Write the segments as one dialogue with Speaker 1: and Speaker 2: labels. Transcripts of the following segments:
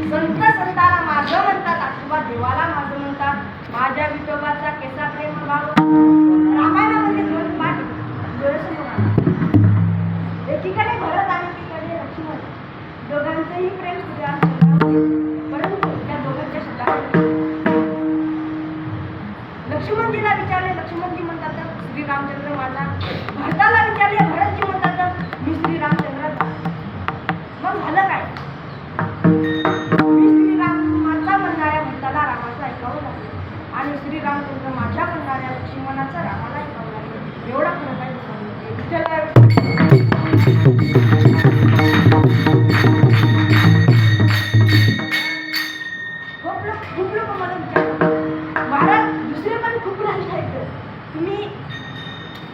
Speaker 1: संत संताला माझं म्हणतात, आठवा देवाला माझं म्हणतात. माझ्या विठोबाचा केसा प्रेम भाव. रामायणामध्ये दोन पाठ डोळ्यासमोर आणतात. एकीकडे भरत आणि एकीकडे लक्ष्मण, दोघांचंही प्रेम तुझ्या, परंतु त्या दोघांच्या शब्दात लक्ष्मणजीला विचारले, लक्ष्मणजी म्हणतात श्रीरामचंद्र माझा. भरताला विचारले, भरतजी म्हणतात मी श्रीरामचंद्राचा. मग झालं काय? मी श्रीरामाचा म्हणणाऱ्या भरताला रामाचं ऐकावं लागलं आणि श्रीरामचंद्र माझ्या म्हणणाऱ्या लक्ष्मणाचं रामाला ऐकावं लागलं. एवढा फरक आहे. खूप लोक मला विचारतात, महाराज दुसरे पण खूप राहिले आहेत, तुम्ही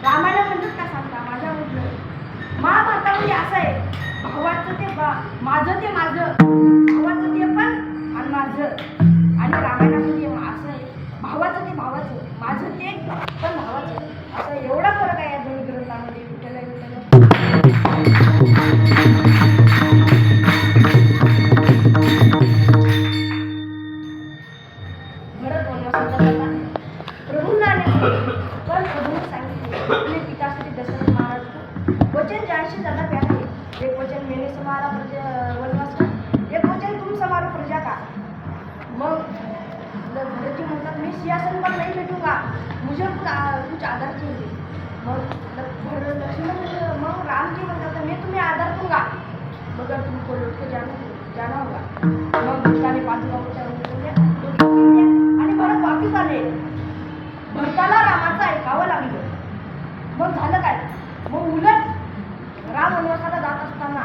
Speaker 1: रामायणामध्येच का सांगता? माझ्या म्हटलं महाभारतामध्ये असं आहे, भावाचं ते माझं ते माझं, भावाचं ते पण आणि माझं. आणि रामायणामध्ये असं आहे, भावाचं ते भावाचं, माझं ते पण भावाचं. असं एवढा फरक आहे या दोन्ही ग्रंथामध्ये. विठ्ठल भरत वनवासाला जातात. प्रभूंना पण प्रभूंनी सांगितले आपले पिताश्री दशरथ महाराज वचन 80 जण प्यारे. एक वचन मेने समारा वनवास, एक वचन तुम समारो प्रजा का. मग भरतजी म्हणतात मी सिंहासन पर नहीं बैठूंगा, मुझे कुछ आदर चाहिए. मग लक्ष्मण मग रामजी म्हणतात मी तुम्हें आदर दूंगा मगर तुमको लौट के जाना होगा. मग भरताने पादुका उचलल्या आणि भरत वापिस आले. भरताला रामाचं ऐकावं लागलं. मग झालं काय? मग उलट राम वनवासाला जात असताना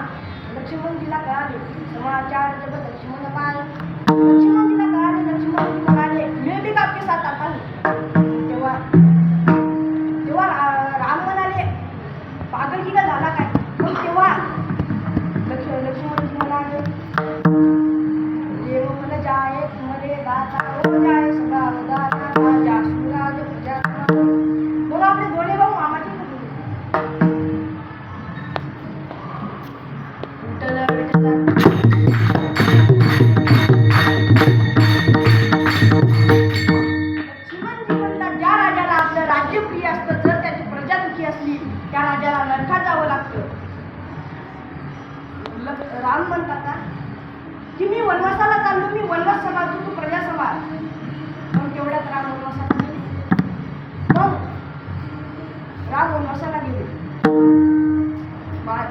Speaker 1: लक्ष्मणजीला कळाले समाचार जब लक्ष्मण पाय. लक्ष्मणजीला कळाले, लक्ष्मणजी म्हणाले मैं भी आपके साथ आता हूं. तेव्हा राम म्हणाले पागल की का झाला काय? मग तेव्हा लक्ष्मणजी म्हणाले देव मन जाए तुम्हारे दाता हो जाए सदा दाता राजा सुराज प्रजा. मग आपले दोन्ही भाऊ मामाचे ज्या राजाला आपलं राज्य प्रिय असतं, जर त्याची प्रजा दुखी असली त्या राजाला नरकात जावं लागतं. राम म्हणतात की मी वनवासाला चाललो, मी वनवास सांभाळतो, तू प्रजा सांभाळ. मग तेवढ्यात राम वनवासाला गेले. मग राम वनवासाला गेले. बाय